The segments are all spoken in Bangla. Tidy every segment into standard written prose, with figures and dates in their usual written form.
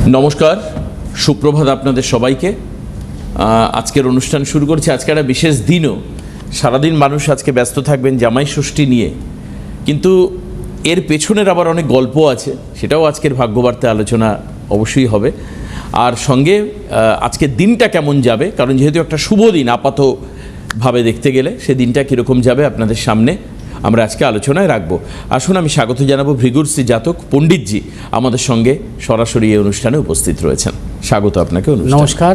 নমস্কার, সুপ্রভাত আপনাদের সবাইকে। আজকের অনুষ্ঠান শুরু করছি। আজকে একটা বিশেষ দিনও, সারাদিন মানুষ আজকে ব্যস্ত থাকবেন জামাই ষষ্ঠী নিয়ে, কিন্তু এর পেছনের আবার অনেক গল্প আছে, সেটাও আজকের ভাগ্যবার্তে আলোচনা অবশ্যই হবে। আর সঙ্গে আজকের দিনটা কেমন যাবে, কারণ যেহেতু একটা শুভ দিন আপাতভাবে দেখতে গেলে, সে দিনটা কীরকম যাবে আপনাদের সামনে আমরা আজকে আলোচনায় রাখবো। আসুন, আমি স্বাগত জানাবো ভৃগুশ্রী জাতক পণ্ডিতজি আমাদের সঙ্গে সরাসরি এই অনুষ্ঠানে উপস্থিত রয়েছেন। স্বাগত আপনাকে। নমস্কার।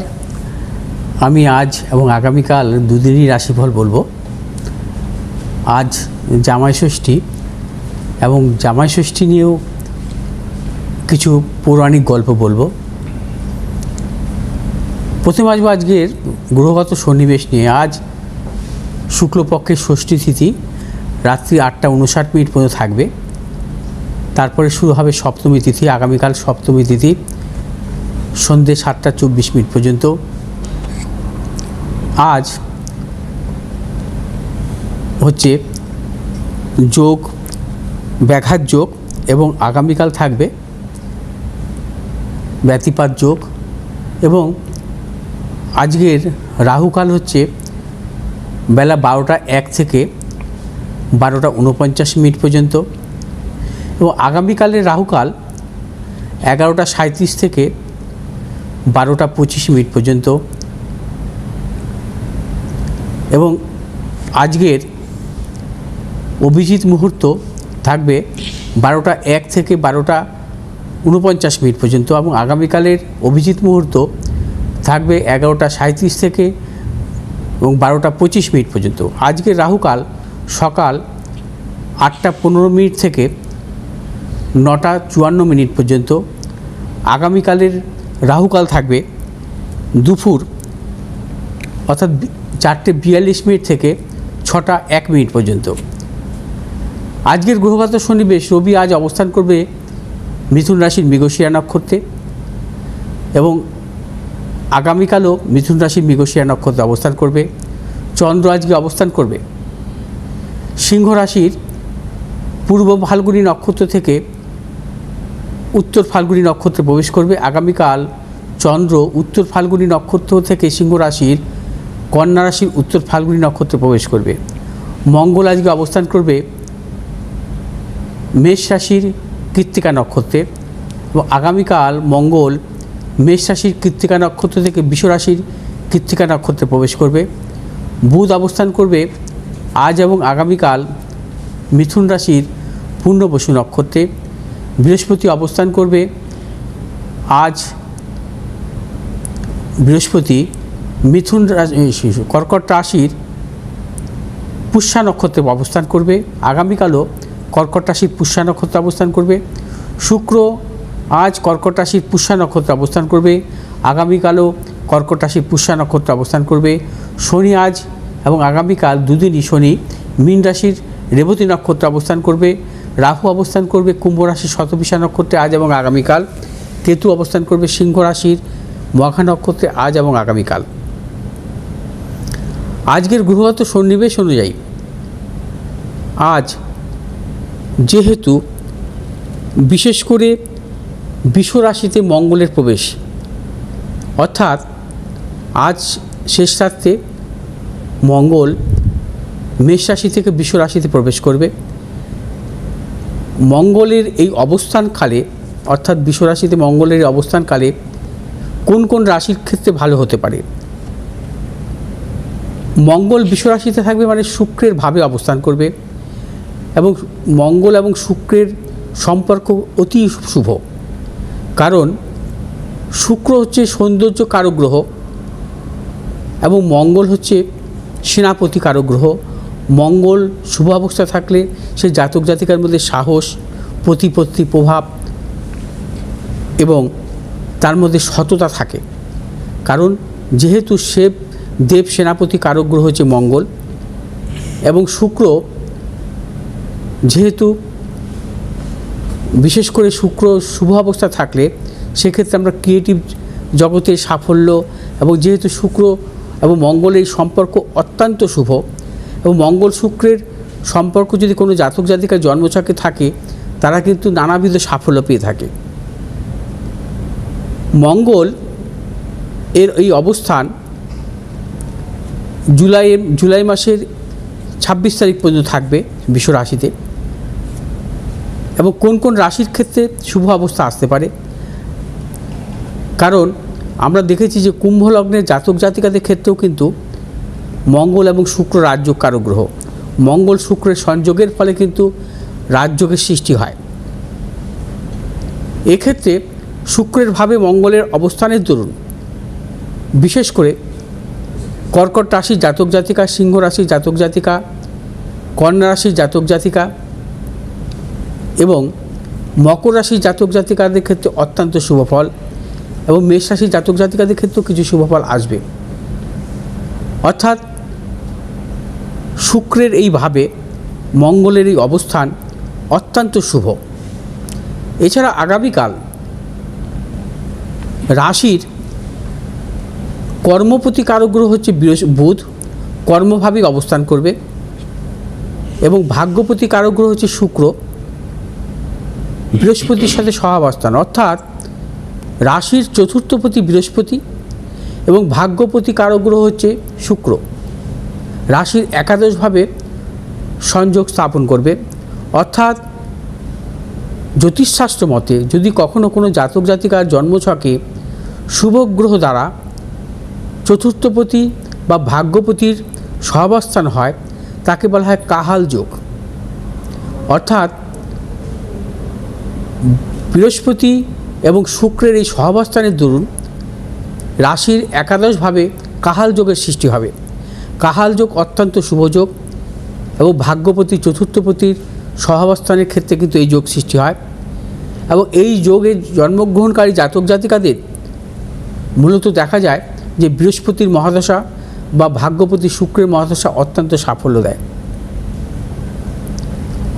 আমি আজ এবং আগামীকাল দুদিনই রাশিফল বলবো। আজ জামাই ষষ্ঠী, এবং জামাই ষষ্ঠী নিয়েও কিছু পৌরাণিক গল্প বলবো। প্রথমে আসবো আজকের গ্রহগত সন্নিবেশ নিয়ে। আজ শুক্লপক্ষের ষষ্ঠী তিথি রাত্রি 8:59 পর্যন্ত থাকবে। তারপরে শুরু হবে সপ্তমী তিথি। আগামীকাল সপ্তমী তিথি সন্ধ্যে 7:24 পর্যন্ত। আজ হচ্ছে যোগ, ব্যাঘাত যোগ, এবং আগামীকাল থাকবে ব্যতিপাত যোগ। এবং আজকের রাহুকাল হচ্ছে বেলা 12:01 থেকে 12:49 পর্যন্ত, এবং আগামীকালের রাহুকাল 11:37 থেকে 12:25 পর্যন্ত। এবং আজকের অভিজিৎ মুহূর্ত থাকবে 12:01 থেকে 12:49 পর্যন্ত, এবং আগামীকালের অভিজিৎ মুহূর্ত থাকবে 11:37 থেকে এবং 12:25 পর্যন্ত। আজকের রাহুকাল সকাল 8:15 থেকে 9:54 পর্যন্ত। আগামীকালের রাহুকাল থাকবে দুপুর অর্থাৎ 4:42 থেকে 6:01 পর্যন্ত। আজকের গ্রহগত সন্নিবেশ, রবি আজ অবস্থান করবে মিথুন রাশির মৃগশিরা নক্ষত্রে, এবং আগামীকালও মিথুন রাশির মৃগশিরা নক্ষত্রে অবস্থান করবে। চন্দ্র আজকে অবস্থান করবে সিংহ রাশির পূর্ব ফাল্গুনী নক্ষত্র থেকে উত্তর ফাল্গুনী নক্ষত্রে প্রবেশ করবে। আগামীকাল চন্দ্র উত্তর ফাল্গুনী নক্ষত্র থেকে সিংহ রাশির কন্যা রাশির উত্তর ফাল্গুনী নক্ষত্রে প্রবেশ করবে। মঙ্গল আজকে অবস্থান করবে মেষ রাশির কৃত্তিকা নক্ষত্রে, এবং আগামীকাল মঙ্গল মেষ রাশির কৃত্তিকা নক্ষত্র থেকে বৃষ রাশির কৃত্তিকা নক্ষত্রে প্রবেশ করবে। বুধ অবস্থান করবে আজ এবং আগামীকাল মিথুন রাশির পূর্ণবসু নক্ষত্রে। বৃহস্পতি অবস্থান করবে আজ, বৃহস্পতি মিথুন রাশি কর্কট রাশির পুষ্যা নক্ষত্রে অবস্থান করবে। আগামীকালও কর্কট রাশির পুষ্যা নক্ষত্রে অবস্থান করবে। শুক্র আজ কর্কট রাশির পুষ্যা নক্ষত্রে অবস্থান করবে। আগামীকালও কর্কট রাশির পুষ্যা নক্ষত্রে অবস্থান করবে। শনি আজ এবং আগামীকাল দুদিনই শনি মীন রাশির রেবতী নক্ষত্রে অবস্থান করবে। রাহু অবস্থান করবে কুম্ভ রাশির শতবিশা নক্ষত্রে আজ এবং আগামীকাল। কেতু অবস্থান করবে সিংহ রাশির মঘা নক্ষত্রে আজ এবং আগামীকাল। আজকের গ্রহগত সন্নিবেশ অনুযায়ী আজ যেহেতু বিশেষ করে বৃষ রাশিতে মঙ্গলের প্রবেশ, অর্থাৎ আজ শেষ রাত্রে মঙ্গল মেষ রাশি থেকে বৃষ রাশিতে প্রবেশ করবে। মঙ্গলের এই অবস্থানকালে, অর্থাৎ বৃষ রাশিতে মঙ্গলের এই অবস্থানকালে কোন কোন রাশির ক্ষেত্রে ভালো হতে পারে? মঙ্গল বৃষ রাশিতে থাকবে মানে শুক্রের ভাবে অবস্থান করবে, এবং মঙ্গল এবং শুক্রের সম্পর্ক অতি শুভ। কারণ শুক্র হচ্ছে সৌন্দর্য কারক গ্রহ, এবং মঙ্গল হচ্ছে সেনাপতি কারক গ্রহ। মঙ্গল শুভ অবস্থায় থাকলে সে জাতক জাতিকার মধ্যে সাহস, প্রতিপত্তি, প্রভাব এবং তার মধ্যে সততা থাকে। কারণ যেহেতু সে দেব সেনাপতি কারক গ্রহ হচ্ছে মঙ্গল, এবং শুক্র যেহেতু বিশেষ করে শুক্র শুভ অবস্থা থাকলে সেক্ষেত্রে আমরা ক্রিয়েটিভ জগতে সাফল্য, এবং যেহেতু শুক্র এবং মঙ্গলের সম্পর্ক অত্যন্ত শুভ, এবং মঙ্গল শুক্রের সম্পর্ক যদি কোনো জাতক জাতিকার জন্মছকে থাকে তারা কিন্তু নানাবিধ সাফল্য পেয়ে থাকে। মঙ্গল এর এই অবস্থান জুলাই মাসের 26 তারিখ পর্যন্ত থাকবে বৃষ রাশিতে। এবং কোন কোন রাশির ক্ষেত্রে শুভ অবস্থা আসতে পারে, কারণ আমরা দেখেছি যে কুম্ভ লগ্নের জাতক জাতিকাদের ক্ষেত্রেও কিন্তু মঙ্গল এবং শুক্র রাজযোগ কারক গ্রহ। মঙ্গল শুক্রের সংযোগের ফলে কিন্তু রাজযোগের সৃষ্টি হয়। এক্ষেত্রে শুক্রের ভাবে মঙ্গলের অবস্থানের দরুন বিশেষ করে কর্কট রাশির জাতক জাতিকা, সিংহ রাশির জাতক জাতিকা, কন্যা রাশির জাতক জাতিকা এবং মকর রাশির জাতক জাতিকাদের ক্ষেত্রে অত্যন্ত শুভ ফল, এবং মেষ রাশির জাতক জাতিকাদের ক্ষেত্রেও কিছু শুভ ফল আসবে। অর্থাৎ শুক্রের এইভাবে মঙ্গলের এই অবস্থান অত্যন্ত শুভ। এছাড়া আগামীকাল রাশির কর্মপতি কারক গ্রহ হচ্ছে বুধ, কর্মভাবে অবস্থান করবে, এবং ভাগ্যপতি কারক গ্রহ হচ্ছে শুক্র, বৃহস্পতির সাথে সহাবস্থান। অর্থাৎ রাশির চতুর্থপতি বৃহস্পতি এবং ভাগ্যপতি কারক গ্রহ হচ্ছে শুক্র রাশির একাদশভাবে সংযোগ স্থাপন করবে। অর্থাৎ জ্যোতিষশাস্ত্র মতে যদি কখনো কোনো জাতক জাতিকার জন্মছকে শুভ গ্রহ দ্বারা চতুর্থপতি বা ভাগ্যপতির সহাবস্থান হয় তাকে বলা হয় কাহাল যোগ। অর্থাৎ বৃহস্পতি এবং শুক্রের এই সহাবস্থানের দরুন রাশির একাদশভাবে কাহাল যোগের সৃষ্টি হবে। কাহাল যোগ অত্যন্ত শুভ যোগ, এবং ভাগ্যপতি চতুর্থপতির সহাবস্থানের ক্ষেত্রে কিন্তু এই যোগ সৃষ্টি হয়। এবং এই যোগে জন্মগ্রহণকারী জাতক জাতিকাদের মূলত দেখা যায় যে বৃহস্পতির মহাদশা বা ভাগ্যপতি শুক্রের মহাদশা অত্যন্ত সাফল্য দেয়।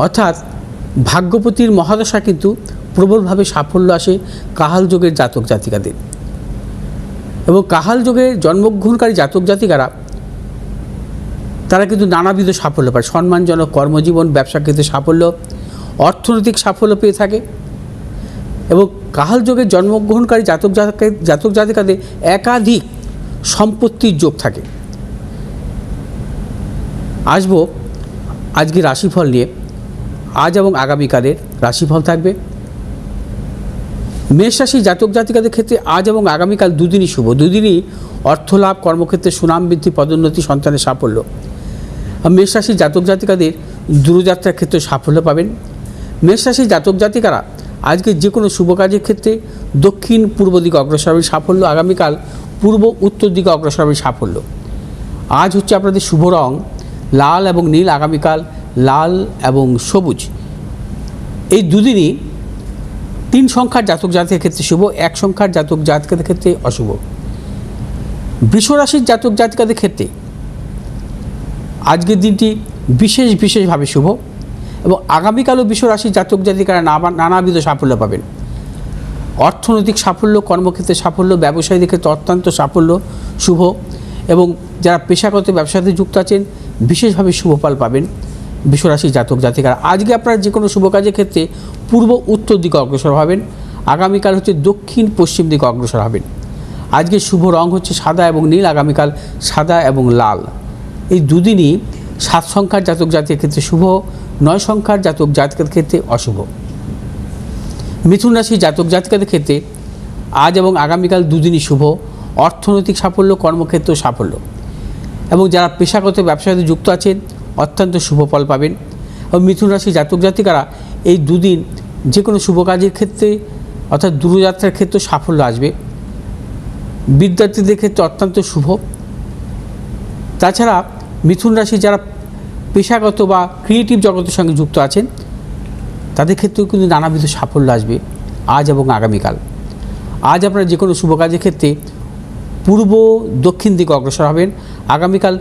অর্থাৎ ভাগ্যপতির মহাদশা কিন্তু প্রবলভাবে সাফল্য আসে কাহাল যোগের জাতক জাতিকাদের। এবং কাহাল যোগে জন্মগ্রহণকারী জাতক জাতিকারা তারা কিন্তু নানাবিধ সাফল্য পায়, সম্মানজনক কর্মজীবন, ব্যবসা ক্ষেত্রে সাফল্য, অর্থনৈতিক সাফল্য পেয়ে থাকে। এবং কাহাল যোগে জন্মগ্রহণকারী জাতক জাতিকাদের একাধিক সম্পত্তির যোগ থাকে। আসবো আজকে রাশিফল নিয়ে। আজ এবং আগামীকালের রাশিফল থাকবে। মেষ রাশি জাতক জাতিকাদের ক্ষেত্রে আজ এবং আগামীকাল দুদিনই শুভ। দুদিনই অর্থলাভ, কর্মক্ষেত্রে সুনাম বৃদ্ধি, পদোন্নতি, সন্তানের সাফল্য। মেষ রাশি জাতক জাতিকাদের দূরযাত্রার ক্ষেত্রে সাফল্য পাবেন। মেষ রাশি জাতক জাতিকারা আজকে যে কোনো শুভ কাজের ক্ষেত্রে দক্ষিণ পূর্ব দিকে অগ্রসর হবেন সাফল্য। আগামীকাল পূর্ব উত্তর দিকে অগ্রসর হবেন সাফল্য। আজ হচ্ছে আপনাদের শুভ রং লাল এবং নীল, আগামীকাল লাল এবং সবুজ। এই দুদিনই 3 সংখ্যার জাতক জাতিকের ক্ষেত্রে শুভ, 1 সংখ্যার জাতক জাতিকাদের ক্ষেত্রে অশুভ। বৃষ রাশির জাতক জাতিকাদের ক্ষেত্রে আজকের দিনটি বিশেষভাবে শুভ, এবং আগামীকালও বৃষ রাশির জাতক জাতিকারা নানাবিধ সাফল্য পাবেন। অর্থনৈতিক সাফল্য, কর্মক্ষেত্রে সাফল্য, ব্যবসায়ীদের ক্ষেত্রে অত্যন্ত সাফল্য শুভ, এবং যারা পেশাগত ব্যবসাতে যুক্ত আছেন বিশেষভাবে শুভ ফল পাবেন বৃষ রাশির জাতক জাতিকারা। আজকে আপনারা যে কোনো শুভ কাজের ক্ষেত্রে পূর্ব উত্তর দিকে অগ্রসর হবেন, আগামীকাল হচ্ছে দক্ষিণ পশ্চিম দিকে অগ্রসর হবেন। আজকে শুভ রং হচ্ছে সাদা এবং নীল, আগামীকাল সাদা এবং লাল। এই দুদিনই 7 সংখ্যার জাতক জাতিকের ক্ষেত্রে শুভ, 9 সংখ্যার জাতক জাতিকের ক্ষেত্রে অশুভ। মিথুন রাশির জাতক জাতিকাদের ক্ষেত্রে আজ এবং আগামীকাল দুদিনই শুভ, অর্থনৈতিক সাফল্য, কর্মক্ষেত্র সাফল্য, এবং যারা পেশাগত ব্যবসাতে যুক্ত আছেন অত্যন্ত শুভ ফল পাবেন। এবং মিথুন রাশির জাতক জাতিকারা এই দুদিন যে কোনো শুভ কাজের ক্ষেত্রে অর্থাৎ দূরযাত্রার ক্ষেত্রে সাফল্য আসবে। বিদ্যার্থীদের ক্ষেত্রে অত্যন্ত শুভ। তাছাড়া মিথুন রাশি যারা পেশাগত বা ক্রিয়েটিভ জগতের সঙ্গে যুক্ত আছেন তাদের ক্ষেত্রেও কিন্তু নানাবিধ সাফল্য আসবে আজ এবং আগামীকাল। আজ আপনারা যে কোনো শুভ কাজের ক্ষেত্রে পূর্ব দক্ষিণ দিকে অগ্রসর হবেন, আগামীকাল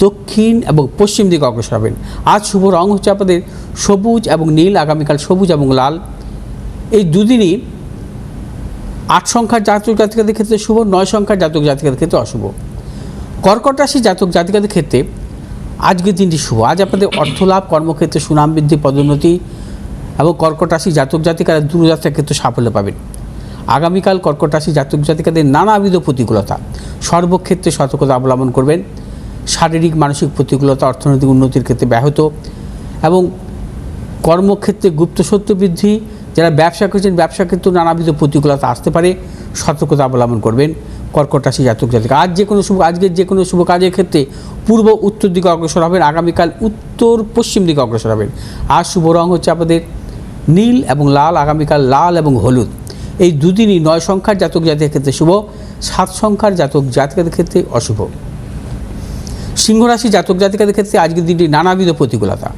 দক্ষিণ এবং পশ্চিম দিকে অগ্রসর হবেন। আজ শুভ রং হচ্ছে আপনাদের সবুজ এবং নীল, আগামীকাল সবুজ এবং লাল। এই দুদিনই 8 সংখ্যার জাতক জাতিকাদের ক্ষেত্রে শুভ, 9 সংখ্যার জাতক জাতিকাদের ক্ষেত্রে অশুভ। কর্কট রাশি জাতক জাতিকাদের ক্ষেত্রে আজকের দিনটি শুভ। আজ আপনাদের অর্থলাভ, কর্মক্ষেত্রে সুনাম বৃদ্ধি, পদোন্নতি, এবং কর্কট রাশি জাতক জাতিকারা দূরযাত্রার ক্ষেত্রে সাফল্য পাবেন। আগামীকাল কর্কট রাশি জাতক জাতিকাদের নানাবিধ প্রতিকূলতা, সর্বক্ষেত্রে সতর্কতা অবলম্বন করবেন। শারীরিক মানসিক প্রতিকূলতা অর্থনৈতিক উন্নতির ক্ষেত্রে ব্যাহত এবং কর্মক্ষেত্রে গুপ্ত সত্য বৃদ্ধি। যারা ব্যবসা করছেন ব্যবসা ক্ষেত্রে নানাবিধ প্রতিকূলতা আসতে পারে, সতর্কতা অবলম্বন করবেন কর্কট রাশি জাতক জাতিকা। আজকের যে কোনো শুভ কাজের ক্ষেত্রে পূর্ব উত্তর দিকে অগ্রসর হবেন, আগামীকাল উত্তর পশ্চিম দিকে অগ্রসর হবেন। আর শুভ রং হচ্ছে আপনাদের নীল এবং লাল, আগামীকাল লাল এবং হলুদ। এই দুদিনই 9 সংখ্যার জাতক জাতিকের ক্ষেত্রে শুভ, 7 সংখ্যার জাতক জাতিকাদের ক্ষেত্রে অশুভ। সিংহ রাশি জাতক জাতিকাদের ক্ষেত্রে আজকের দিনটি নানাবিধ প্রতিকূলতা,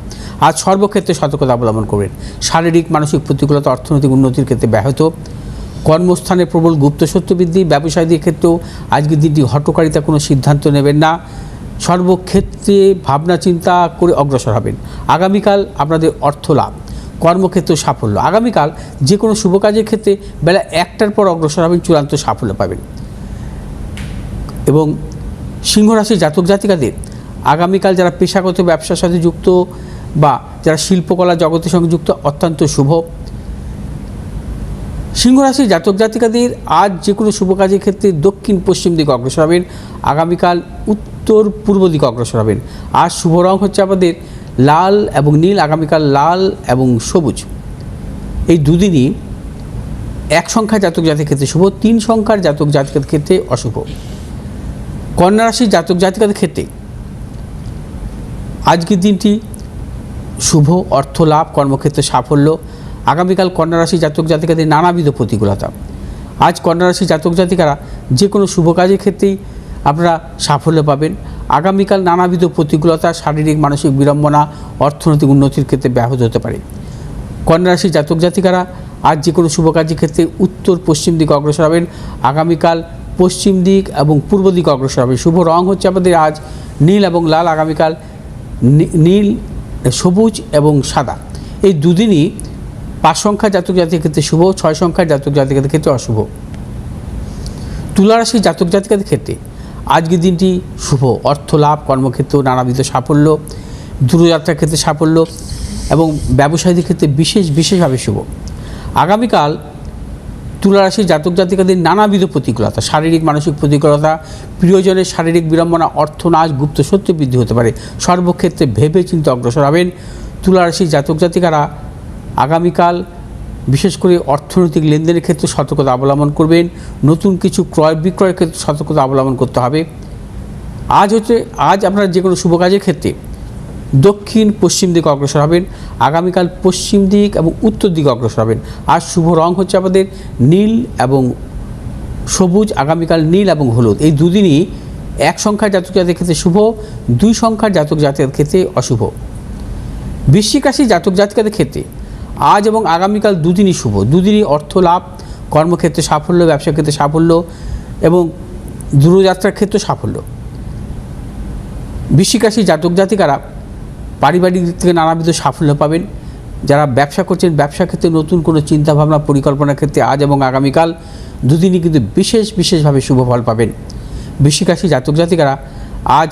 আজ সর্বক্ষেত্রে সতর্কতা অবলম্বন করবেন। শারীরিক মানসিক প্রতিকূলতা অর্থনৈতিক উন্নতির ক্ষেত্রে ব্যাহত, কর্মস্থানে প্রবল গুপ্ত সত্য বৃদ্ধি। ব্যবসায়ীদের ক্ষেত্রেও আজকের দিনটি হঠকারিতা কোনো সিদ্ধান্ত নেবেন না, সর্বক্ষেত্রে ভাবনা চিন্তা করে অগ্রসর হবেন। আগামীকাল আপনাদের অর্থ লাভ, কর্মক্ষেত্র সাফল্য। আগামীকাল যে কোনো শুভ কাজের ক্ষেত্রে বেলা 1টার পর অগ্রসর হবেন, চূড়ান্ত সাফল্য পাবেন। এবং সিংহ রাশির জাতক জাতিকাদের আগামীকাল যারা পেশাগত ব্যবসার সাথে যুক্ত বা যারা শিল্পকলা জগতের সঙ্গে যুক্ত অত্যন্ত শুভ। সিংহ রাশির জাতক জাতিকাদের আজ যে কোনো শুভ কাজের ক্ষেত্রে দক্ষিণ পশ্চিম দিকে অগ্রসর হবেন, আগামীকাল উত্তর পূর্ব দিকে অগ্রসর হবেন। আর শুভ রং হচ্ছে আমাদের লাল এবং নীল, আগামীকাল লাল এবং সবুজ। এই দুদিনই 1 সংখ্যার জাতক জাতিকের ক্ষেত্রে শুভ, 3 সংখ্যার জাতক জাতিকাদের ক্ষেত্রে অশুভ। কন্যা রাশির জাতক জাতিকাদের ক্ষেত্রে আজকের দিনটি শুভ, অর্থ লাভ, কর্মক্ষেত্রে সাফল্য। আগামীকাল কন্যা রাশি জাতক জাতিকাদের নানাবিধ প্রতিকূলতা। আজ কন্যা রাশি জাতক জাতিকারা যে কোনো শুভ কাজের ক্ষেত্রেই আপনারা সাফল্য পাবেন। আগামীকাল নানাবিধ প্রতিকূলতা, শারীরিক মানসিক বিড়ম্বনা অর্থনৈতিক উন্নতির ক্ষেত্রে ব্যাহত হতে পারে। কন্যা রাশি জাতক জাতিকারা আজ যে কোনো শুভ কাজের ক্ষেত্রে উত্তর পশ্চিম দিকে অগ্রসর হবেন, আগামীকাল পশ্চিম দিক এবং পূর্ব দিকে অগ্রসর হবে। শুভ রং হচ্ছে আমাদের আজ নীল এবং লাল, আগামীকাল নীল, সবুজ এবং সাদা। এই দুদিনই 5 সংখ্যার জাতক জাতিকের ক্ষেত্রে শুভ, 6 সংখ্যার জাতক জাতিকাদের ক্ষেত্রে অশুভ। তুলা রাশির জাতক জাতিকাদের ক্ষেত্রে আজকের দিনটি শুভ, অর্থ লাভ, কর্মক্ষেত্রে নানাবিধ সাফল্য, দূরযাত্রার ক্ষেত্রে সাফল্য এবং ব্যবসায়ীদের ক্ষেত্রে বিশেষভাবে শুভ। আগামীকাল তুলা রাশির জাতক জাতিকাদের নানাবিধ প্রতিকূলতা, শারীরিক মানসিক প্রতিকূলতা, প্রিয়জনের শারীরিক বিড়ম্বনা, অর্থনাশ, গুপ্ত সত্য বৃদ্ধি হতে পারে। সর্বক্ষেত্রে ভেবে চিন্তে অগ্রসর হবেন। তুলা রাশির জাতক জাতিকারা আগামীকাল বিশেষ করে অর্থনৈতিক লেনদেনের ক্ষেত্রে সতর্কতা অবলম্বন করবেন। নতুন কিছু ক্রয় বিক্রয়ের ক্ষেত্রে সতর্কতা অবলম্বন করতে হবে। আজ আপনারা যে কোনো শুভ কাজের ক্ষেত্রে দক্ষিণ পশ্চিম দিকে অগ্রসর হবেন, আগামীকাল পশ্চিম দিক এবং উত্তর দিকে অগ্রসর হবেন। আর শুভ রং হচ্ছে আমাদের নীল এবং সবুজ, আগামীকাল নীল এবং হলুদ। এই দুদিনই 1 সংখ্যার জাতক জাতিকের ক্ষেত্রে শুভ, 2 সংখ্যার জাতক জাতিকের ক্ষেত্রে অশুভ। বৃশ্চিক রাশির জাতক জাতিকাদের ক্ষেত্রে আজ এবং আগামীকাল দুদিনই শুভ, দুদিনই অর্থ লাভ, কর্মক্ষেত্রে সাফল্য, ব্যবসা ক্ষেত্রে সাফল্য এবং দূরযাত্রার ক্ষেত্রে সাফল্য। বৃশ্চিক রাশির জাতক জাতিকারা পারিবারিক দিক থেকে নানাবিধ সাফল্য পাবেন। যারা ব্যবসা করছেন ব্যবসা ক্ষেত্রে নতুন কোনো চিন্তাভাবনা পরিকল্পনার ক্ষেত্রে আজ এবং আগামীকাল দুদিনই কিন্তু বিশেষভাবে শুভ ফল পাবেন। বৃশ্চিক রাশির জাতক জাতিকারা আজ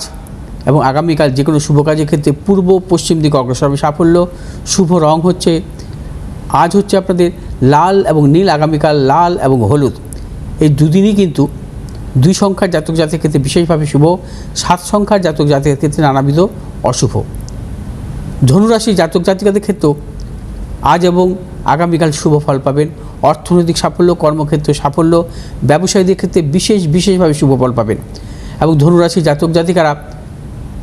এবং আগামীকাল যে কোনো শুভ কাজের ক্ষেত্রে পূর্ব পশ্চিম দিকে অগ্রসর হবে সাফল্য। শুভ রং হচ্ছে আজ হচ্ছে আপনাদের লাল এবং নীল, আগামীকাল লাল এবং হলুদ। এই দুদিনই কিন্তু 2 সংখ্যার জাতক জাতিকের ক্ষেত্রে বিশেষভাবে শুভ, 7 সংখ্যার জাতক জাতিকের ক্ষেত্রে নানাবিধ অশুভ। ধনুরাশির জাতক জাতিকাদের ক্ষেত্রেও আজ এবং আগামীকাল শুভ ফল পাবেন। অর্থনৈতিক সাফল্য, কর্মক্ষেত্রে সাফল্য, ব্যবসায়ীদের ক্ষেত্রে বিশেষভাবে শুভ ফল পাবেন। এবং ধনুরাশির জাতক জাতিকারা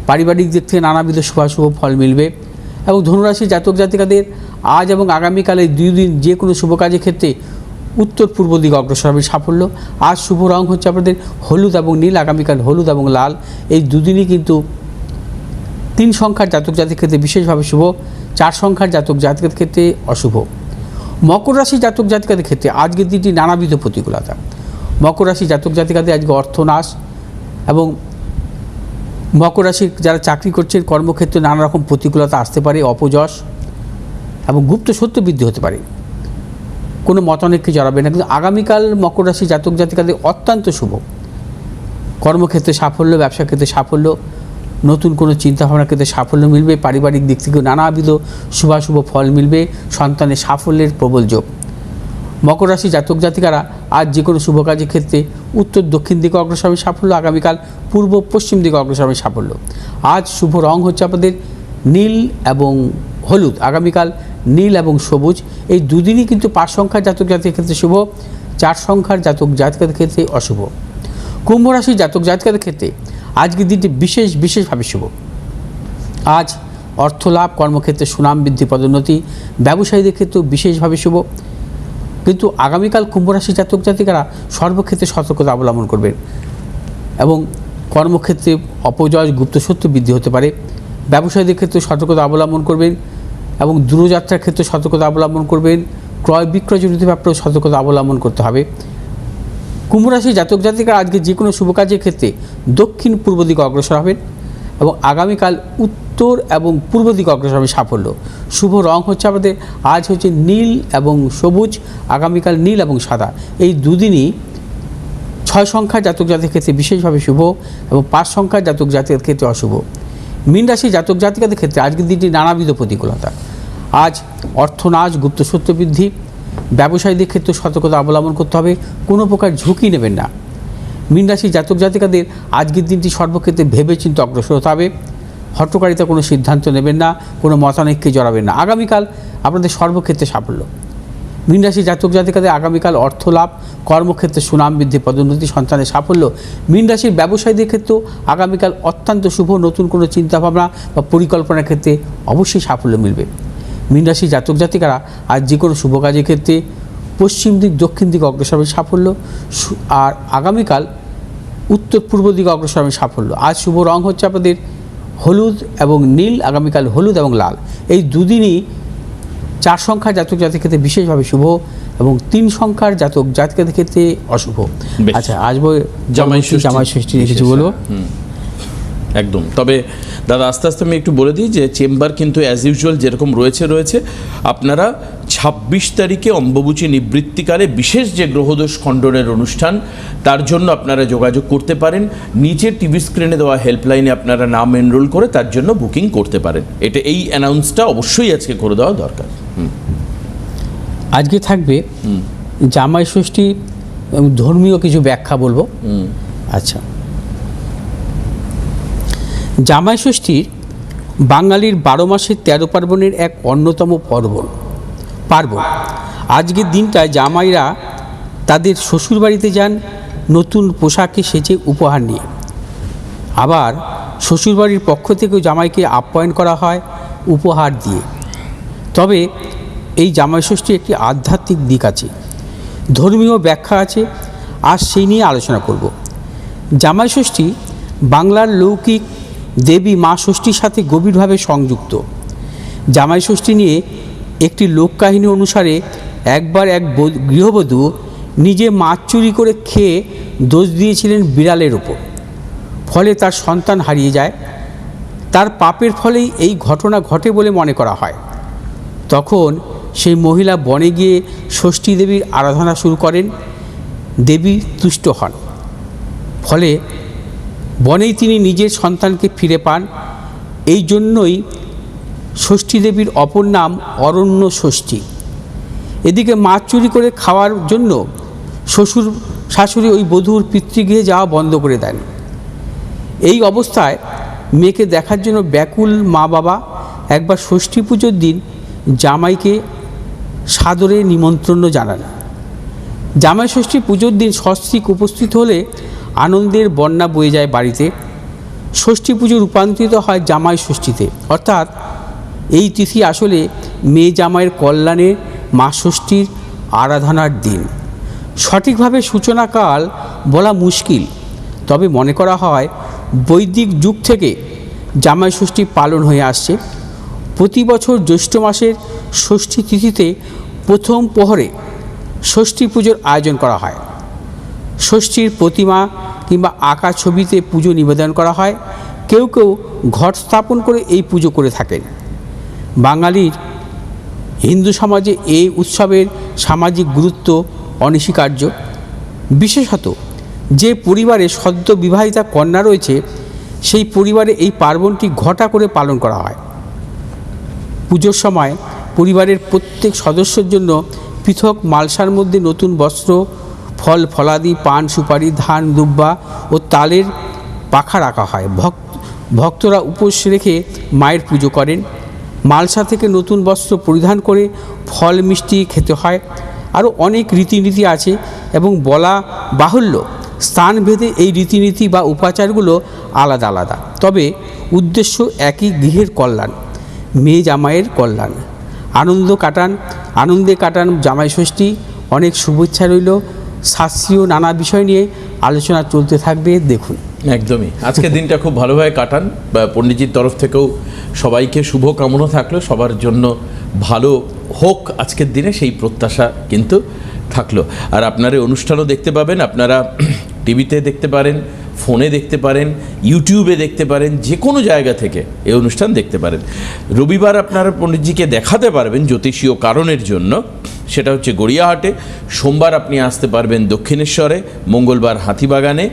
পারিবারিক দিক থেকে নানাবিধ শুভাশুভ ফল মিলবে। এবং ধনুরাশির জাতক জাতিকাদের আজ এবং আগামীকালে 2 দিন যে কোনো শুভ কাজের ক্ষেত্রে উত্তর পূর্ব দিকে অগ্রসর হবে সাফল্য। আজ শুভ রং হচ্ছে আপনাদের হলুদ এবং নীল, আগামীকাল হলুদ এবং লাল। এই দুদিনই কিন্তু 3 সংখ্যার জাতক জাতিকের ক্ষেত্রে বিশেষভাবে শুভ, 4 সংখ্যার জাতক জাতিকের ক্ষেত্রে অশুভ। মকর রাশি জাতক জাতিকাদের ক্ষেত্রে আজকের দিনটি নানাবিধ প্রতিকূলতা। মকর রাশি জাতক জাতিকাদের আজকে অর্থনাশ এবং মকর রাশির যারা চাকরি করছেন কর্মক্ষেত্রে নানা রকম প্রতিকূলতা আসতে পারে, অপযশ এবং গুপ্ত সত্য বৃদ্ধি হতে পারে। কোনো মতানৈক্যে জড়াবে না, কিন্তু আগামীকাল মকর রাশি জাতক জাতিকাদের অত্যন্ত শুভ। কর্মক্ষেত্রে সাফল্য, ব্যবসা ক্ষেত্রে সাফল্য, নতুন কোনো চিন্তাভাবনার ক্ষেত্রে সাফল্য মিলবে। পারিবারিক দিক থেকেও নানাবিধ শুভাশুভ ফল মিলবে। সন্তানের সাফল্যের প্রবল যোগ। মকর রাশি জাতক জাতিকারা আজ যে কোনো শুভ কাজের ক্ষেত্রে উত্তর দক্ষিণ দিকে অগ্রসর হবে সাফল্য, আগামীকাল পূর্ব পশ্চিম দিকে অগ্রসর হবে সাফল্য। আজ শুভ রং হচ্ছে আপনাদের নীল এবং হলুদ, আগামীকাল নীল এবং সবুজ। এই দুদিনই কিন্তু 5 সংখ্যার জাতক জাতিকের ক্ষেত্রে শুভ, 4 সংখ্যার জাতক জাতিকাদের ক্ষেত্রে অশুভ। কুম্ভ রাশির জাতক জাতিকাদের ক্ষেত্রে আজকের দিনটি বিশেষভাবে শুভ। আজ অর্থলাভ, কর্মক্ষেত্রে সুনাম বৃদ্ধি, পদোন্নতি, ব্যবসায়ীদের ক্ষেত্রেও বিশেষভাবে শুভ। কিন্তু আগামীকাল কুম্ভ রাশির জাতক জাতিকারা সর্বক্ষেত্রে সতর্কতা অবলম্বন করবেন এবং কর্মক্ষেত্রে অপজয়, গুপ্তশত্রু বৃদ্ধি হতে পারে। ব্যবসায়ীদের ক্ষেত্রে সতর্কতা অবলম্বন করবেন এবং দূরযাত্রার ক্ষেত্রে সতর্কতা অবলম্বন করবেন। ক্রয় বিক্রয় জনিত ব্যাপারেও সতর্কতা অবলম্বন করতে হবে। কুম্ভ রাশির জাতক জাতিকারা আজকে যে কোনো শুভ কাজের ক্ষেত্রে দক্ষিণ পূর্ব দিকে অগ্রসর হবেন এবং আগামীকাল উত্তর এবং পূর্ব দিকে অগ্রসর হবে সাফল্য। শুভ রং হচ্ছে আমাদের আজ হচ্ছে নীল এবং সবুজ, আগামীকাল নীল এবং সাদা। এই দুদিনই 6 সংখ্যার জাতক জাতিকের ক্ষেত্রে বিশেষভাবে শুভ এবং 5 সংখ্যার জাতক জাতিকের ক্ষেত্রে অশুভ। মীন রাশির জাতক জাতিকাদের ক্ষেত্রে আজকের দিনটি নানাবিধ প্রতিকূলতা। আজ অর্থনাশ, গুপ্তশত্রু বৃদ্ধি, ব্যবসায়ীদের ক্ষেত্রে সতর্কতা অবলম্বন করতে হবে, কোনো প্রকার ঝুঁকি নেবেন না। মীন রাশির জাতক জাতিকাদের আজকের দিনটি সর্বক্ষেত্রে ভেবেচিন্তে অগ্রসর হতে হবে। হঠকারিতা কোনো সিদ্ধান্ত নেবেন না, কোনো মতানৈক্যে জড়াবেন না। আগামীকাল আপনাদের সর্বক্ষেত্রে সাফল্য। মীন রাশির জাতক জাতিকাদের আগামীকাল অর্থলাভ, কর্মক্ষেত্রে সুনাম বৃদ্ধি, পদোন্নতি, সন্তানের সাফল্য। মীন রাশির ব্যবসায়ীদের ক্ষেত্রেও আগামীকাল অত্যন্ত শুভ। নতুন কোনো চিন্তাভাবনা বা পরিকল্পনার ক্ষেত্রে অবশ্যই সাফল্য মিলবে। মীন রাশির জাতক জাতিকারা আজ যে কোনো শুভ কাজের ক্ষেত্রে পশ্চিম দিক দক্ষিণ দিকে অগ্রসর হবে সাফল্য, আর আগামীকাল উত্তর পূর্ব দিকে অগ্রসর হবে সাফল্য। আজ শুভ রং হচ্ছে আপনাদের হলুদ এবং নীল, আগামীকাল হলুদ এবং লাল। এই দুদিনই 4 সংখ্যার জাতক জাতিকের ক্ষেত্রে বিশেষভাবে শুভ এবং 3 সংখ্যার জাতক জাতিকাদের ক্ষেত্রে অশুভ। আচ্ছা, আসবো জামাই ষষ্ঠী নিয়ে কিছু বলবো। একদম। তবে দাদা আস্তে আস্তে আমি একটু বলে দিই যে চেম্বার কিন্তু অ্যাজ ইউজুয়াল যেরকম রয়েছে আপনারা 26 তারিখে অম্বুবাচী নিবৃত্তিকালে বিশেষ যে গ্রহদোষ খণ্ডনের অনুষ্ঠান, তার জন্য আপনারা যোগাযোগ করতে পারেন। নিচের টিভি স্ক্রিনে দেওয়া হেল্পলাইনে আপনারা নাম এনরোল করে তার জন্য বুকিং করতে পারেন। এই অ্যানাউন্সটা অবশ্যই আজকে করে দেওয়া দরকার। আজকে থাকবে জামাই ষষ্ঠী এবং ধর্মীয় কিছু ব্যাখ্যা বলবো। আচ্ছা, জামাই ষষ্ঠীর বাঙালির 12 মাসের 13 পার্বণের এক অন্যতম পার্বণ। আজকের দিনটায় জামাইরা তাদের শ্বশুরবাড়িতে যান নতুন পোশাকে সেজে উপহার নিয়ে। আবার শ্বশুরবাড়ির পক্ষ থেকেও জামাইকে আপ্যায়ন করা হয় উপহার দিয়ে। তবে এই জামাই ষষ্ঠীর একটি আধ্যাত্মিক দিক আছে, ধর্মীয় ব্যাখ্যা আছে, আর সেই নিয়ে আলোচনা করব। জামাই ষষ্ঠী বাংলার লৌকিক দেবী মা ষষ্ঠীর সাথে গভীরভাবে সংযুক্ত। জামাই ষষ্ঠী নিয়ে একটি লোককাহিনী অনুসারে একবার এক গৃহবধূ নিজে মাছ চুরি করে খেয়ে দোষ দিয়েছিলেন বিড়ালের ওপর, ফলে তার সন্তান হারিয়ে যায়। তার পাপের ফলেই এই ঘটনা ঘটে বলে মনে করা হয়। তখন সেই মহিলা বনে গিয়ে ষষ্ঠী দেবীর আরাধনা শুরু করেন। দেবী তুষ্ট হন, ফলে বনেই তিনি নিজের সন্তানকে ফিরে পান। এই জন্যই ষষ্ঠী দেবীর অপর নাম অরণ্য ষষ্ঠী। এদিকে মাছ চুরি করে খাওয়ার জন্য শ্বশুর শাশুড়ি ওই বধূর পিতৃগৃহে যাওয়া বন্ধ করে দেন। এই অবস্থায় মেয়েকে দেখার জন্য ব্যাকুল মা বাবা একবার ষষ্ঠী পুজোর দিন জামাইকে সাদরে নিমন্ত্রণ জানান। জামাই ষষ্ঠী পুজোর দিন সস্ত্রীক উপস্থিত হলে আনন্দের বন্যা বয়ে যায় বাড়িতে। ষষ্ঠী পুজো রূপান্তরিত হয় জামাই ষষ্ঠীতে, অর্থাৎ এই তিথি আসলে মেয়ে জামাইয়ের কল্যাণে মা ষষ্ঠীর আরাধনার দিন। সঠিকভাবে সূচনাকাল বলা মুশকিল, তবে মনে করা হয় বৈদিক যুগ থেকে জামাই ষষ্ঠী পালন হয়ে আসছে। প্রতি বছর জ্যৈষ্ঠ মাসের ষষ্ঠী তিথিতে প্রথম প্রহরে ষষ্ঠী পুজোর আয়োজন করা হয়। ষষ্ঠীর প্রতিমা কিংবা আঁকা ছবিতে পুজো নিবেদন করা হয়। কেউ কেউ ঘট স্থাপন করে এই পুজো করে থাকেন। বাঙালির হিন্দু সমাজে এই উৎসবের সামাজিক গুরুত্ব অনস্বীকার্য। বিশেষত যে পরিবারে সদ্য বিবাহিতা কন্যা রয়েছে সেই পরিবারে এই পার্বণটি ঘটা করে পালন করা হয়। পুজোর সময় পরিবারের প্রত্যেক সদস্যের জন্য পৃথক মালসার মধ্যে নতুন বস্ত্র, ফল ফলাদি, পান সুপারি, ধান দুব্বা ও তালের পাখা রাখা হয়। ভক্তরা উপোস রেখে মায়ের পুজো করেন। মালসা থেকে নতুন বস্ত্র পরিধান করে ফল মিষ্টি খেতে হয়। আরও অনেক রীতিনীতি আছে এবং বলা বাহুল্য স্থানভেদে এই রীতিনীতি বা উপাচারগুলো আলাদা আলাদা, তবে উদ্দেশ্য একই, গৃহের কল্যাণ, মেয়ে জামাইয়ের কল্যাণ। আনন্দে কাটান জামাই ষষ্ঠী। অনেক শুভেচ্ছা রইল। শাস্ত্রীয় নানা বিষয় নিয়ে আলোচনা চলতে থাকবে, দেখুন। একদমই, আজকের দিনটা খুব ভালোভাবে কাটান। পণ্ডিতজির তরফ থেকেও সবাইকে শুভ কামনা থাকলো, সবার জন্য ভালো হোক আজকের দিনে, সেই প্রত্যাশা কিন্তু থাকলো। আর আপনার এই অনুষ্ঠানও দেখতে পাবেন, আপনারা টিভিতে দেখতে পারেন, ফোনে দেখতে পারেন, ইউটিউবে দেখতে পারেন, যে কোনো জায়গা থেকে এই অনুষ্ঠান দেখতে পারেন। রবিবার আপনারা পণ্ডিতজিকে দেখাতে পারবেন জ্যোতিষীয় কারণের জন্য, সেটা হচ্ছে গড়িয়াহাটে। সোমবার আপনি আসতে পারবেন দক্ষিণেশ্বরে, মঙ্গলবার হাতিবাগানে,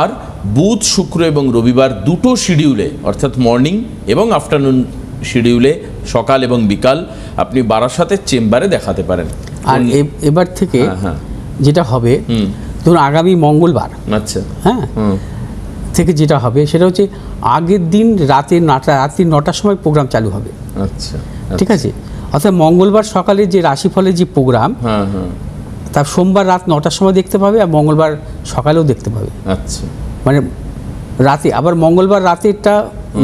আর বুধ, শুক্র এবং রবিবার দুটো শিডিউলে, অর্থাৎ মর্নিং এবং আফটারনুন শিডিউলে, সকাল এবং বিকাল আপনি বারাসাতের চেম্বারে দেখাতে পারেন। আর এবার থেকে যেটা হবে, ধরুন আগামী মঙ্গলবার, আচ্ছা, হ্যাঁ, থেকে যেটা হবে সেটা হচ্ছে আগের দিন রাত্রি 9টার সময় প্রোগ্রাম চালু হবে। আচ্ছা, ঠিক আছে, অর্থাৎ মঙ্গলবার সকালে যে রাশিফলের যে প্রোগ্রাম, তার সোমবার রাত 9টার সময় দেখতে পাবে, আর মঙ্গলবার সকালেও দেখতে পাবে। আচ্ছা, মানে রাতে, আবার মঙ্গলবার রাতেরটা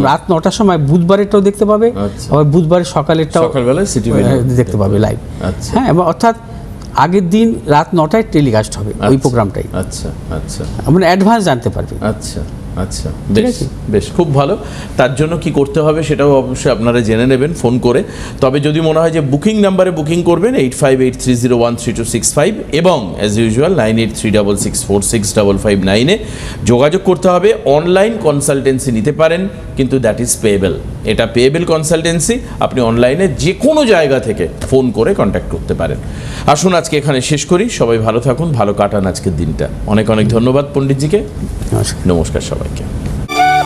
রাত 9টার সময়, বুধবারেরটাও দেখতে পাবে, আবার বুধবারের সকালেরটাও দেখতে পাবে লাইভ। হ্যাঁ, এবং অর্থাৎ আগের দিন রাত 9টায় টেলিকাস্ট হবে ওই প্রোগ্রামটাই। আচ্ছা আচ্ছা, মানে অ্যাডভান্স জানতে পারবে। আচ্ছা আচ্ছা, বেশ বেশ, খুব ভালো। তার জন্য কি করতে হবে সেটাও অবশ্যই আপনারা জেনে নেবেন ফোন করে। তবে যদি মনে হয় যে বুকিং নাম্বারে বুকিং করবেন 8583013265 এবং অ্যাজ ইউজুয়াল 9836646559 যোগাযোগ করতে হবে। অনলাইন কনসালটেন্সি নিতে পারেন, কিন্তু দ্যাট ইজ পেয়েবল। এটা পেয়েবল কনসালটেন্সি, আপনি অনলাইনে যে কোনো জায়গা থেকে ফোন করে কন্ট্যাক্ট করতে পারেন। আসুন আজকে এখানে শেষ করি। সবাই ভালো থাকুন, ভালো কাটান আজকের দিনটা। অনেক অনেক ধন্যবাদ পণ্ডিতজিকে। নমস্কার। নমস্কার সবাইকে।